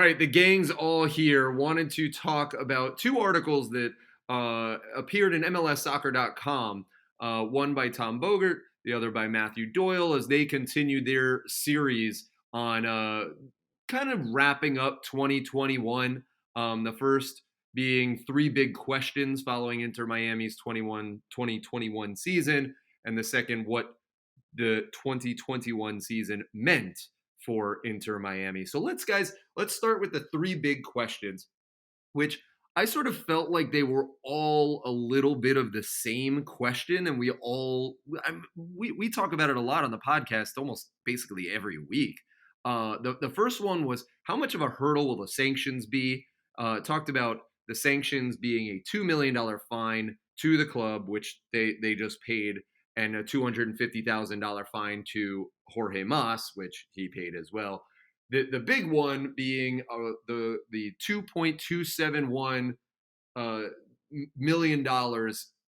right, the gang's all here. Wanted to talk about two articles that appeared in MLSsoccer.com. One by Tom Bogert, the other by Matthew Doyle, as they continue their series on kind of wrapping up 2021. The first being three big questions following Inter Miami's 2021 season, and the second, what the 2021 season meant for Inter Miami. So let's start with the three big questions, which I sort of felt like they were all a little bit of the same question, and we talk about it a lot on the podcast, almost basically every week. The first one was, how much of a hurdle will the sanctions be? Talked about the sanctions being a $2 million fine to the club, which they just paid, and a $250,000 fine to Jorge Mas, which he paid as well. The big one being the $2.271 million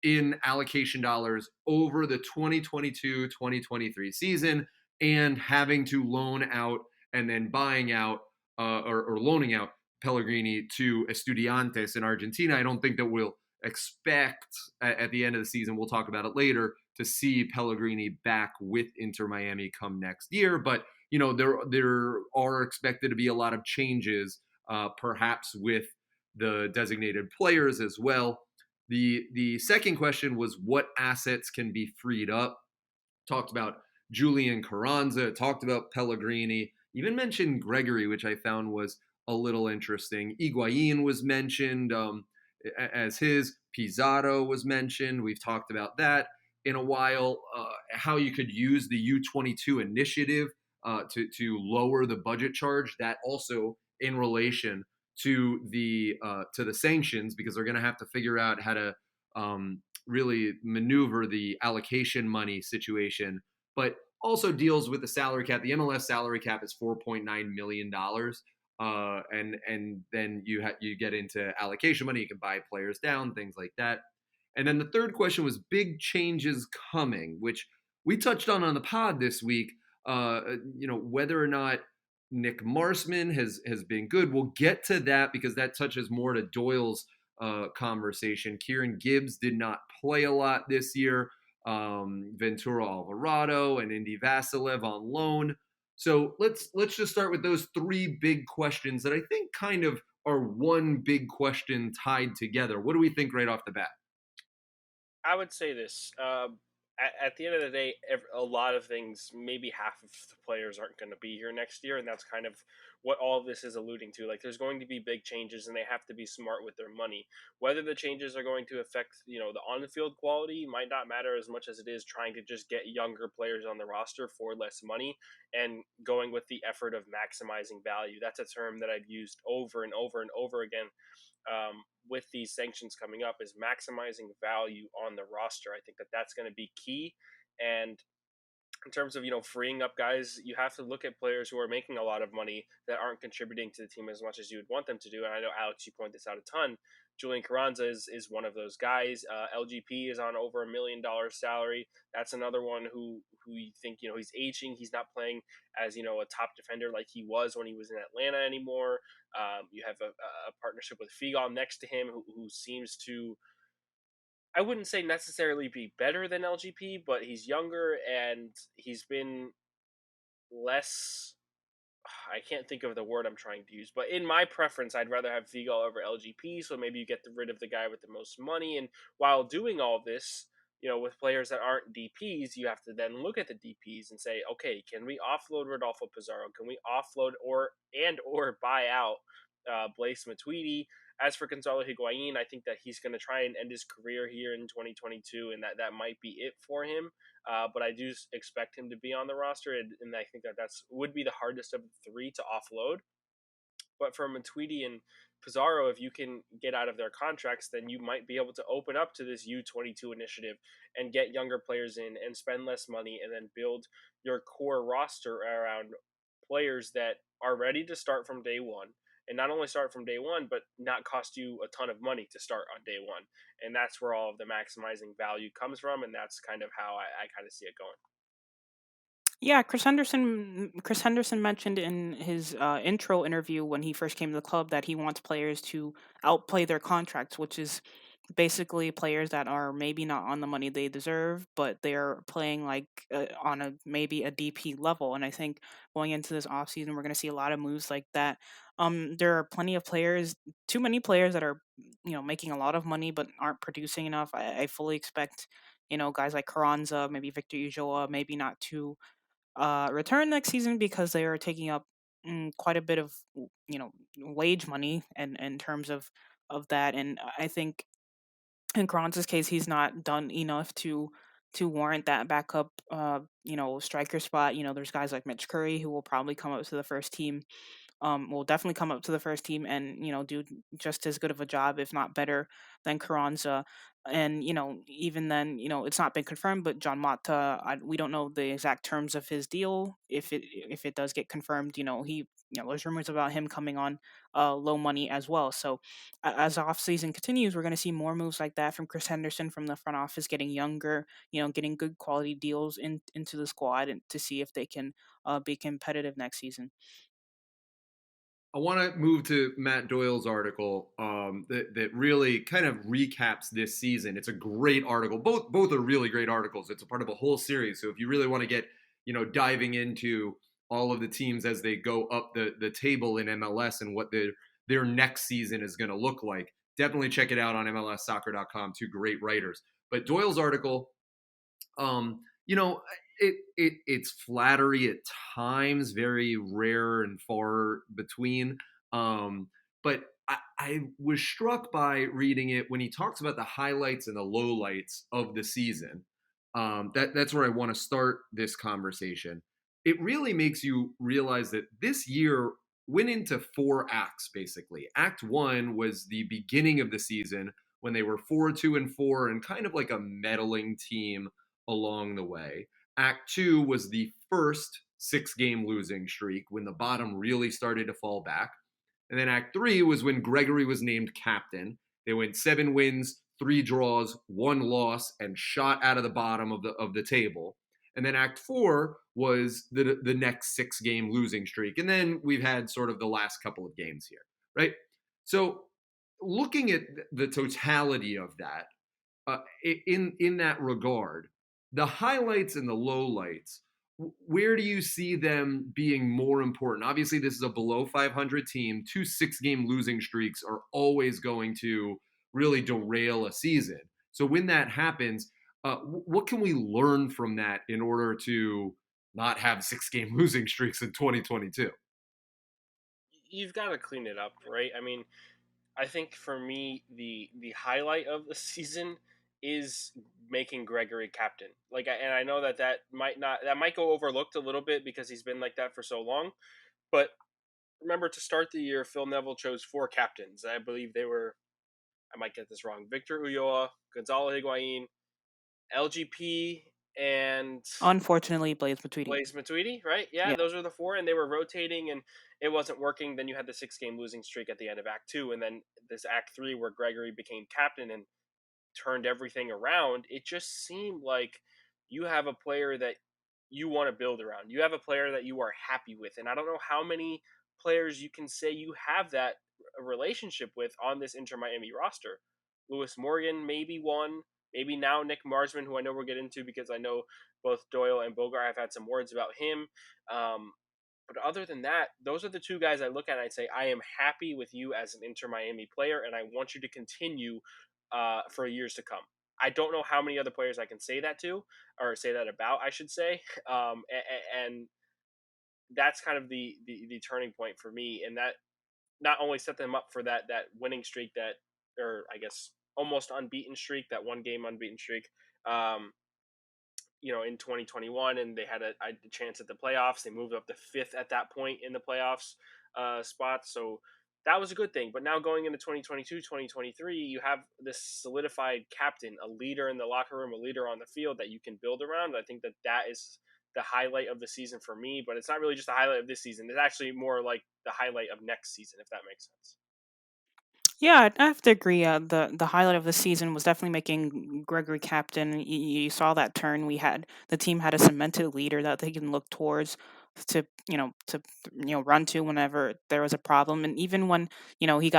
in allocation dollars over the 2022-2023 season, and having to loan out and then buying out or loaning out Pellegrini to Estudiantes in Argentina. I don't think that we'll expect at the end of the season, we'll talk about it later, to see Pellegrini back with Inter Miami come next year. But there are expected to be a lot of changes, perhaps with the designated players as well. The second question was, what assets can be freed up? Talked about Julian Carranza, talked about Pellegrini, even mentioned Gregory, which I found was a little interesting. Higuain was mentioned as his. Pizarro was mentioned. We've talked about that in a while. How you could use the U22 initiative to lower the budget charge. That also in relation to the sanctions, because they're going to have to figure out how to really maneuver the allocation money situation, but also deals with the salary cap. The MLS salary cap is $4.9 million. And then you get into allocation money. You can buy players down, things like that. And then the third question was big changes coming, which we touched on the pod this week. Whether or not Nick Marsman has been good. We'll get to that because that touches more to Doyle's conversation. Kieran Gibbs did not play a lot this year. Ventura Alvarado and Indy Vasilev on loan. So let's just start with those three big questions that I think kind of are one big question tied together. What do we think right off the bat? I would say this. At the end of the day, a lot of things, maybe half of the players aren't going to be here next year, and that's kind of what all of this is alluding to. Like, there's going to be big changes, and they have to be smart with their money. Whether the changes are going to affect, the on-field quality might not matter as much as it is trying to just get younger players on the roster for less money and going with the effort of maximizing value. That's a term that I've used over and over and over again. With these sanctions coming up, is maximizing value on the roster. I think that that's going to be key. And in terms of freeing up guys, you have to look at players who are making a lot of money that aren't contributing to the team as much as you would want them to do. And I know, Alex, you point this out a ton. Julian Carranza is one of those guys. LGP is on over $1 million salary. That's another one who you think he's aging. He's not playing as a top defender like he was when he was in Atlanta anymore. You have a partnership with Figal next to him who seems to, I wouldn't say necessarily be better than LGP, but he's younger and he's been less. I can't think of the word I'm trying to use, but in my preference, I'd rather have Figal over LGP. So maybe you get rid of the guy with the most money. And while doing all this, with players that aren't DPs, you have to then look at the DPs and say, okay, can we offload Rodolfo Pizarro? Can we offload or buy out Blaise Matuidi? As for Gonzalo Higuain, I think that he's going to try and end his career here in 2022, and that might be it for him. But I do expect him to be on the roster, and I think that would be the hardest of the three to offload. But for Matuidi and Pizarro, if you can get out of their contracts, then you might be able to open up to this U22 initiative and get younger players in and spend less money and then build your core roster around players that are ready to start from day one. And not only start from day one, but not cost you a ton of money to start on day one. And that's where all of the maximizing value comes from. And that's kind of how I kind of see it going. Yeah, Chris Henderson mentioned in his intro interview when he first came to the club that he wants players to outplay their contracts, which is basically players that are maybe not on the money they deserve, but they're playing like on a maybe a DP level. And I think going into this offseason, we're going to see a lot of moves like that. There are plenty of players, too many players that are making a lot of money but aren't producing enough. I fully expect guys like Carranza, maybe Victor Ulloa, maybe not to return next season because they are taking up quite a bit of wage money and in terms of that. And I think in Kronz's case, he's not done enough to warrant that backup striker spot. There's guys like Mitch Curry who will probably come up to the first team, will definitely come up to the first team and do just as good of a job, if not better, than Carranza. And even then, it's not been confirmed. But John Mata, we don't know the exact terms of his deal. If it does get confirmed, there's rumors about him coming on low money as well. So as off season continues, we're going to see more moves like that from Chris Henderson from the front office, getting younger, getting good quality deals into the squad and to see if they can be competitive next season. I want to move to Matt Doyle's article that really kind of recaps this season. It's a great article. Both are really great articles. It's a part of a whole series. So if you really want to get diving into all of the teams as they go up the table in MLS and what their next season is going to look like, definitely check it out on MLSsoccer.com. Two great writers. But Doyle's article, um, you know, it's flattery at times, very rare and far between. But I was struck by reading it when he talks about the highlights and the lowlights of the season. That's where I want to start this conversation. It really makes you realize that this year went into four acts basically. Act one was the beginning of the season when they were 4-2-4 and kind of like a meddling team along the way. Act two was the first 6 game losing streak when the bottom really started to fall back. And then Act three was when Gregory was named captain. They went 7 wins, 3 draws, 1 loss, and shot out of the bottom of the table. And then Act four was the next 6 game losing streak. And then we've had sort of the last couple of games here, right? So looking at the totality of that, in that regard, the highlights and the lowlights, where do you see them being more important? Obviously, this is a below 500 team. 2 6 game losing streaks are always going to really derail a season. So when that happens, what can we learn from that in order to not have 6 game losing streaks in 2022? You've got to clean it up, right? I mean, I think for me, the highlight of the season is making Gregory captain. And I know that that might go overlooked a little bit because he's been like that for so long. But remember, to start the year, Phil Neville chose 4 captains. I believe they were, I might get this wrong, Victor Ulloa, Gonzalo Higuain, LGP, and Unfortunately, Blaze Matuidi. Blaise Matuidi, right? Yeah, Yeah. those are the four, and they were rotating, and it wasn't working. Then you had the 6 game losing streak at the end of Act Two, and then this Act Three where Gregory became captain and turned everything around. It just seemed like you have a player that you want to build around. You have a player that you are happy with, and I don't know how many players you can say you have that relationship with on this Inter Miami roster. Lewis Morgan, maybe one. Maybe now Nick Marsman, who I know we'll get into because I know both Doyle and Bogart have had some words about him. Um, but other than that, those are the two guys I look at and I say, I am happy with you as an Inter Miami player, and I want you to continue for years to come. I don't know how many other players I can say that to, or say that about, I should say. And that's kind of the turning point for me. And that not only set them up for that winning streak, that, or I guess almost unbeaten streak, that 1 game unbeaten streak. Um, in 2021, and they had a chance at the playoffs. They moved up to fifth at that point in the playoffs spot. So that was a good thing. But now going into 2022, 2023, you have this solidified captain, a leader in the locker room, a leader on the field that you can build around. I think that is the highlight of the season for me, but it's not really just the highlight of this season. It's actually more like the highlight of next season, if that makes sense. Yeah, I have to agree. The highlight of the season was definitely making Gregory captain. You saw that turn. The team had a cemented leader that they can look towards to run to whenever there was a problem. And even when he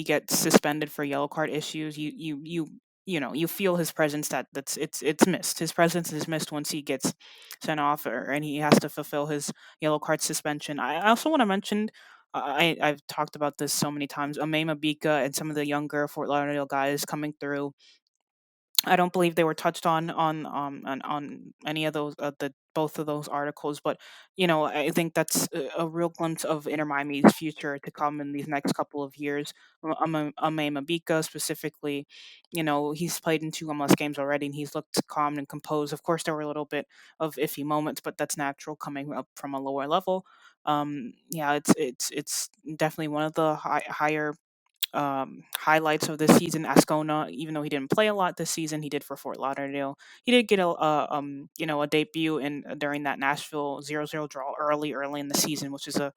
gets suspended for yellow card issues, you feel his presence, it's missed. His presence is missed once he gets sent off, and he has to fulfill his yellow card suspension. I also want to mention, I've talked about this so many times. Amema Bika and some of the younger Fort Lauderdale guys coming through. I don't believe they were touched on any of those, the both of those articles, but I think that's a real glimpse of Inter Miami's future to come in these next couple of years. Ame Mabika specifically, he's played in two MLS games already, and he's looked calm and composed. Of course, there were a little bit of iffy moments, but that's natural coming up from a lower level. Yeah, it's definitely one of the higher highlights of this season. Ascona, even though he didn't play a lot this season, he did for Fort Lauderdale. He did get a debut in during that Nashville 0-0 draw early in the season, which is a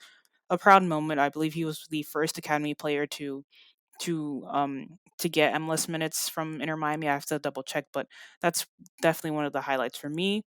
proud moment. I believe he was the first academy player to get MLS minutes from Inter Miami. I have to double check, but that's definitely one of the highlights for me.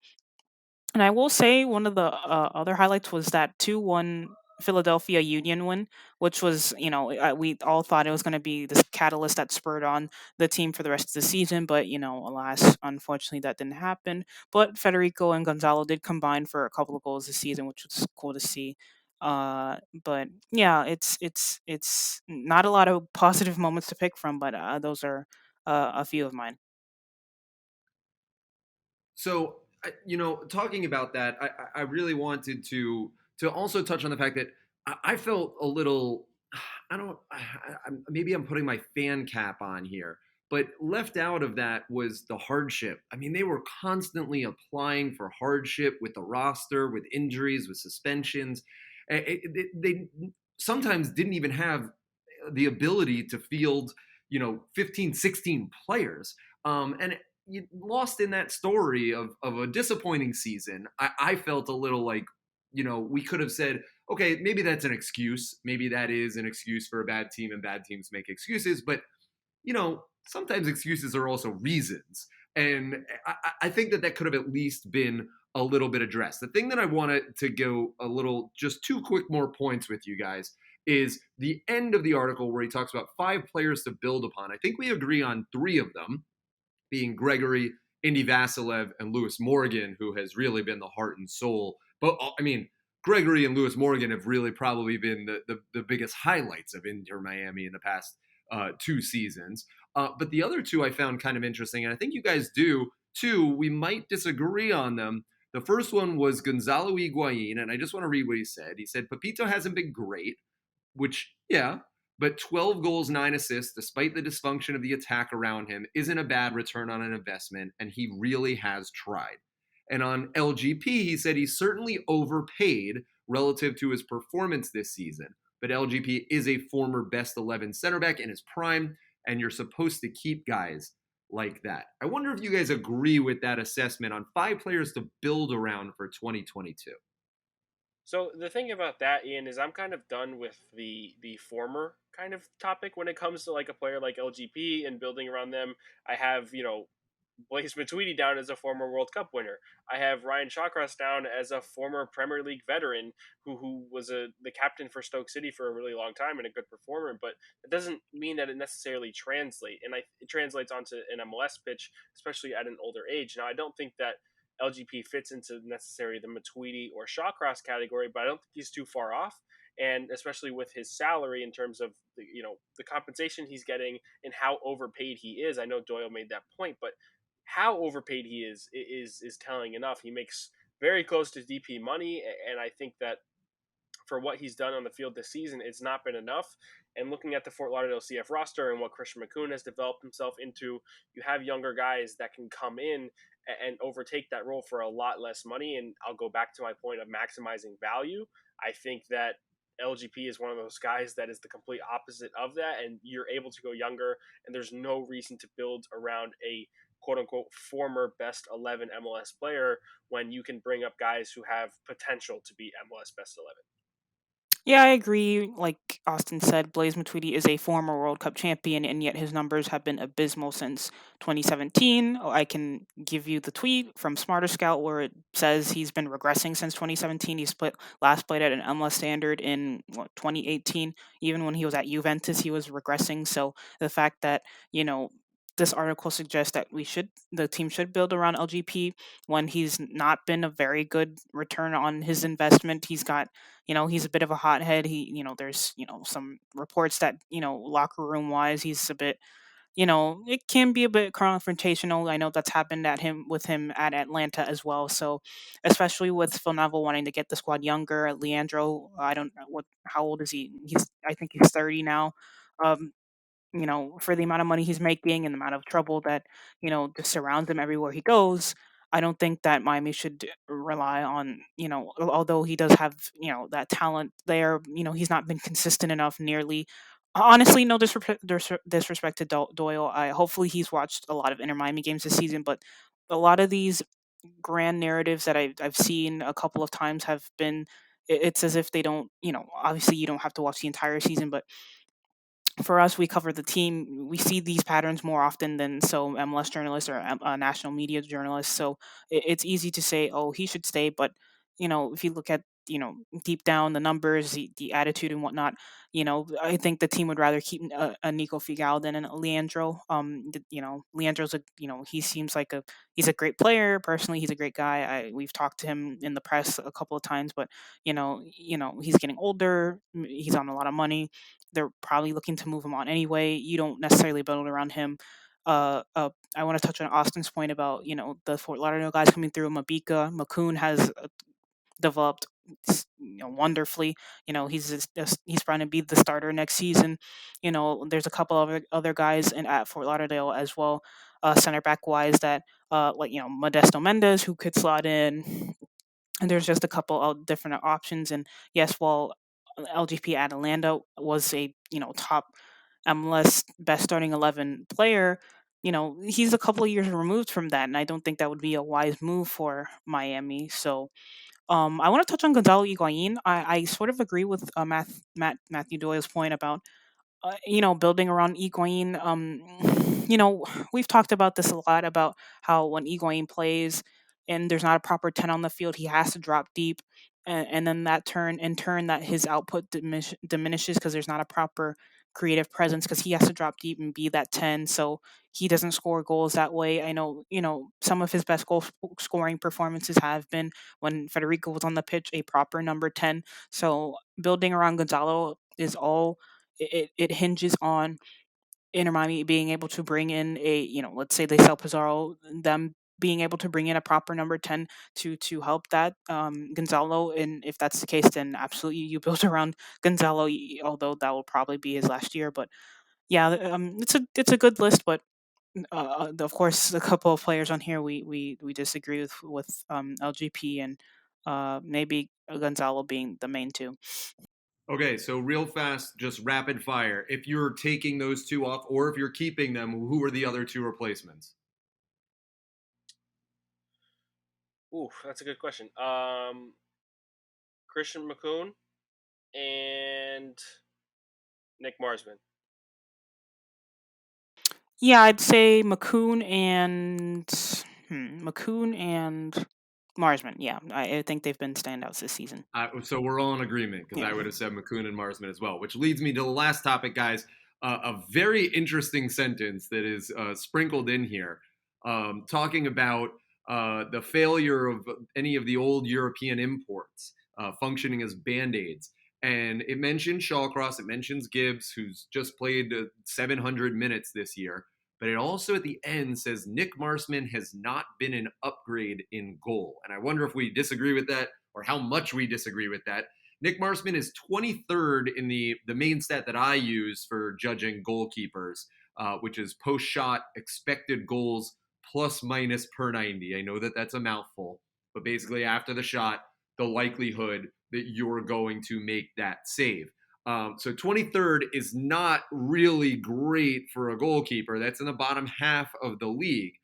And I will say one of the other highlights was that 2-1 Philadelphia Union win, which was, we all thought it was going to be this catalyst that spurred on the team for the rest of the season. But, alas, unfortunately, that didn't happen. But Federico and Gonzalo did combine for a couple of goals this season, which was cool to see. But yeah, it's not a lot of positive moments to pick from, but those are a few of mine. So, talking about that, I really wanted to also touch on the fact that I felt a little. I don't. Maybe I'm putting my fan cap on here, but left out of that was the hardship. I mean, they were constantly applying for hardship with the roster, with injuries, with suspensions. They sometimes didn't even have the ability to field, 15, 16 players. And you lost in that story of a disappointing season. I felt a little like, we could have said, okay, maybe that's an excuse. Maybe that is an excuse for a bad team, and bad teams make excuses. But, sometimes excuses are also reasons. And I think that could have at least been a little bit addressed. The thing that I wanted to go a little, just two quick more points with you guys, is the end of the article where he talks about 5 players to build upon. I think we agree on 3 of them, being Gregory, Indy Vasilev, and Lewis Morgan, who has really been the heart and soul. But I mean, Gregory and Lewis Morgan have really probably been the biggest highlights of Inter Miami in the past 2 seasons. But the other 2 I found kind of interesting, and I think you guys do too. We might disagree on them. The first one was Gonzalo Higuain, and I just want to read what he said. He said, Papito hasn't been great, which, yeah, but 12 goals, 9 assists, despite the dysfunction of the attack around him, isn't a bad return on an investment, and he really has tried. And on LGP, he said he's certainly overpaid relative to his performance this season, but LGP is a former best 11 center back in his prime, and you're supposed to keep guys like that. I wonder if you guys agree with that assessment on 5 players to build around for 2022. So the thing about that, Ian, is I'm kind of done with the former kind of topic when it comes to like a player like LGP and building around them. I have Blaise Matuidi down as a former World Cup winner. I have Ryan Shawcross down as a former Premier League veteran who was the captain for Stoke City for a really long time and a good performer. But it doesn't mean that it necessarily translates, and it translates onto an MLS pitch, especially at an older age. Now, I don't think that LGP fits into necessarily the Matuidi or Shawcross category, but I don't think he's too far off. And especially with his salary in terms of the compensation he's getting and how overpaid he is. I know Doyle made that point, but how overpaid he is telling enough. He makes very close to DP money, and I think that for what he's done on the field this season, it's not been enough. And looking at the Fort Lauderdale CF roster and what Christian McCoon has developed himself into, you have younger guys that can come in and overtake that role for a lot less money. And I'll go back to my point of maximizing value. I think that LGP is one of those guys that is the complete opposite of that. And you're able to go younger, and there's no reason to build around a quote unquote former best 11 MLS player when you can bring up guys who have potential to be MLS best 11. Yeah, I agree. Like Austin said, Blaise Matuidi is a former World Cup champion, and yet his numbers have been abysmal since 2017. I can give you the tweet from Smarter Scout where it says he's been regressing since 2017. Last played at an MLS standard in 2018. Even when he was at Juventus, he was regressing. So the fact that you know this article suggests that the team should build around LGP when he's not been a very good return on his investment. He's a bit of a hothead. There's, some reports that, locker room wise, he's a bit, it can be a bit confrontational. I know that's happened with him at Atlanta as well. So, especially with Phil Neville wanting to get the squad younger, Leandro, I don't know how old is he? I think he's 30 now. Um, for the amount of money he's making and the amount of trouble that, just surrounds him everywhere he goes, I don't think that Miami should rely on, although he does have, that talent there, he's not been consistent enough nearly. Honestly, no disrespect to Doyle. Hopefully he's watched a lot of Inter Miami games this season, but a lot of these grand narratives that I've seen a couple of times have been, it's as if they don't, obviously you don't have to watch the entire season, but for us, we cover the team. We see these patterns more often than so MLS journalists or national media journalists. So it's easy to say, "Oh, he should stay," but if you look at deep down the numbers, the attitude and whatnot, I think the team would rather keep a Nico Figal than a Leandro. Leandro's he seems like he's a great player. Personally, he's a great guy. We've talked to him in the press a couple of times, but he's getting older. He's on a lot of money. They're probably looking to move him on anyway. You don't necessarily build around him. I want to touch on Austin's point about the Fort Lauderdale guys coming through. Makoun has developed wonderfully. He's trying to be the starter next season. There's a couple of other guys at Fort Lauderdale as well, center back wise that like Modesto Mendez who could slot in, and there's just a couple of different options. And yes, while LGP Atalanta was a top MLS best starting 11 player, he's a couple of years removed from that, and I don't think that would be a wise move for Miami. So I want to touch on Gonzalo Higuain. I sort of agree with Matthew Doyle's point about building around Higuain. We've talked about this a lot about how when Higuain plays and there's not a proper 10 on the field, he has to drop deep. And then in turn, that his output diminishes because there's not a proper creative presence because he has to drop deep and be that 10. So he doesn't score goals that way. I know, some of his best scoring performances have been when Federico was on the pitch, a proper number 10. So building around Gonzalo is all it hinges on Inter Miami being able to bring in let's say they sell Pizarro, them being able to bring in a proper number 10 to help that Gonzalo. And if that's the case, then absolutely you build around Gonzalo, although that will probably be his last year. But yeah, it's a good list, but of course, a couple of players on here we disagree with LGP and maybe Gonzalo being the main two. Okay, so real fast, just rapid fire. If you're taking those two off, or if you're keeping them, who are the other two replacements? Ooh, that's a good question. Christian Makoun and Nick Marsman. Yeah, I'd say McCoon and Marsman. Yeah, I think they've been standouts this season. So we're all in agreement because Yeah. I would have said McCoon and Marsman as well, which leads me to the last topic, guys. A very interesting sentence that is sprinkled in here, talking about the failure of any of the old European imports functioning as band aids. And it mentions Shawcross, it mentions Gibbs, who's just played 700 minutes this year. But it also at the end says Nick Marsman has not been an upgrade in goal. And I wonder if we disagree with that or how much we disagree with that. Nick Marsman is 23rd in the main stat that I use for judging goalkeepers, which is post shot expected goals plus minus per 90. I know that that's a mouthful, but basically after the shot, the likelihood that you're going to make that save. So 23rd is not really great for a goalkeeper. That's in the bottom half of the league.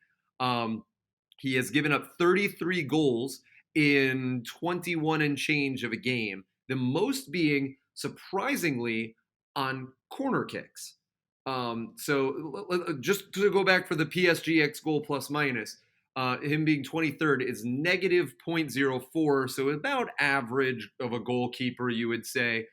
He has given up 33 goals in 21 and change of a game, the most being surprisingly, on corner kicks. So just to go back for the PSG X goal plus minus, him being 23rd is negative 0.04, so about average of a goalkeeper, you would say.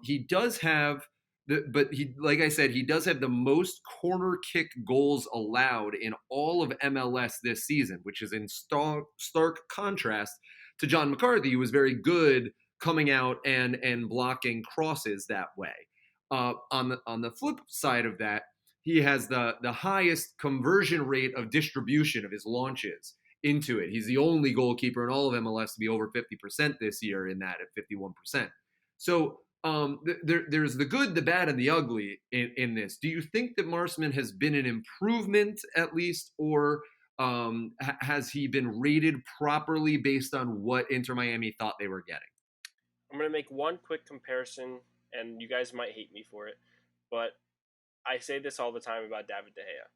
He does have but he, like I said, he does have the most corner kick goals allowed in all of MLS this season, which is in stark contrast to John McCarthy, who was very good coming out and blocking crosses that way. On the flip side of that, he has the highest conversion rate of distribution of his launches into it. He's the only goalkeeper in all of MLS to be over 50% this year in that at 51%. So there's the good, the bad, and the ugly in this. Do you think that Marsman has been an improvement at least, or has he been rated properly based on what Inter Miami thought they were getting? I'm going to make one quick comparison, and you guys might hate me for it, but I say this all the time about David De Gea.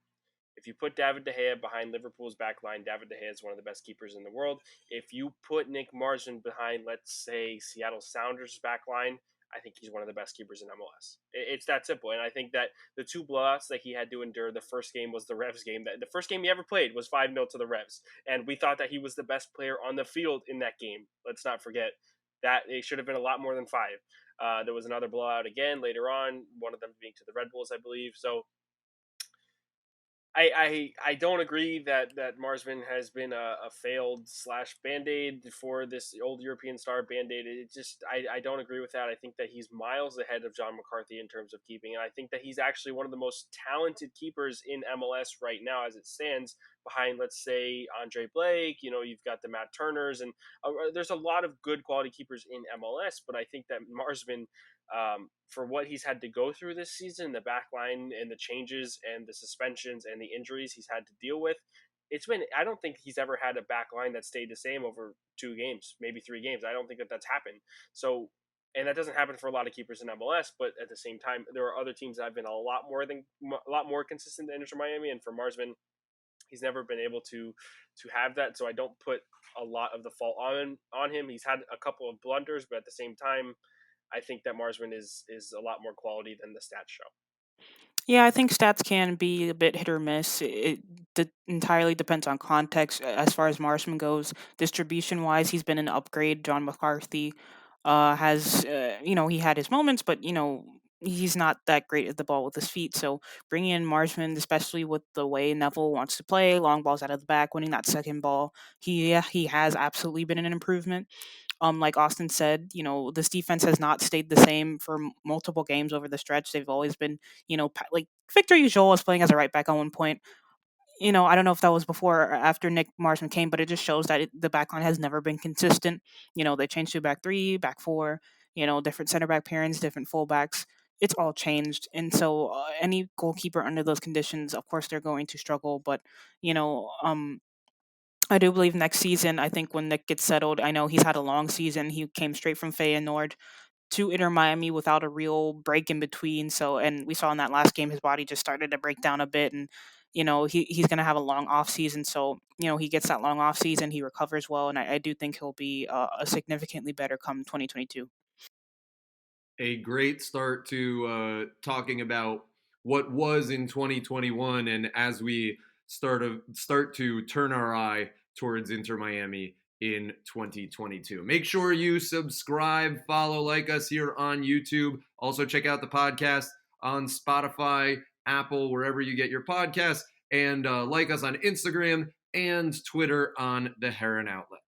If you put David De Gea behind Liverpool's back line, David De Gea is one of the best keepers in the world. If you put Nick Marsman behind, let's say, Seattle Sounders' back line, I think he's one of the best keepers in MLS. It's that simple. And I think that the two blowouts that he had to endure, the first game was the Revs game. The first game he ever played was 5-0 to the Revs. And we thought that he was the best player on the field in that game. Let's not forget that it should have been a lot more than 5. There was another blowout again later on, one of them being to the Red Bulls, I believe. So I don't agree that Marsman has been a failed / Band-Aid for this old European star Band-Aid. It just I don't agree with that. I think that he's miles ahead of John McCarthy in terms of keeping, and I think that he's actually one of the most talented keepers in MLS right now as it stands, behind, let's say, Andre Blake. You've got the Matt Turners, and there's a lot of good quality keepers in MLS, but I think that Marsman, for what he's had to go through this season, the back line and the changes and the suspensions and the injuries he's had to deal with, I don't think he's ever had a back line that stayed the same over 2 games, maybe 3 games. I don't think that that's happened. So, and that doesn't happen for a lot of keepers in MLS, but at the same time, there are other teams that have been a lot more consistent than Inter Miami, and for Marsman, he's never been able to have that. So I don't put a lot of the fault on him. He's had a couple of blunders, but at the same time, I think that Marsman is a lot more quality than the stats show. Yeah, I think stats can be a bit hit or miss. It entirely depends on context. As far as Marsman goes, distribution wise, he's been an upgrade. John McCarthy has, he had his moments, but he's not that great at the ball with his feet. So bringing in Marsman, especially with the way Neville wants to play, long balls out of the back, winning that second ball, he has absolutely been an improvement. Like Austin said, this defense has not stayed the same for multiple games over the stretch. They've always been, like Victor Ujola was playing as a right back at one point. I don't know if that was before or after Nick Marsman came, but it just shows that the back line has never been consistent. They changed to back 3, back 4, different center back pairings, different fullbacks. It's all changed. And so any goalkeeper under those conditions, of course, they're going to struggle. But, you know, um, I do believe next season, I think when Nick gets settled, I know he's had a long season. He came straight from Feyenoord to Inter Miami without a real break in between. So, and we saw in that last game, his body just started to break down a bit. And, he's going to have a long off season. So, he gets that long off season, he recovers well. And I do think he'll be a significantly better come 2022. A great start to talking about what was in 2021, and as we start to turn our eye towards Inter Miami in 2022. Make sure you subscribe, follow, like us here on YouTube. Also check out the podcast on Spotify, Apple, wherever you get your podcasts, and like us on Instagram and Twitter on the Heron Outlet.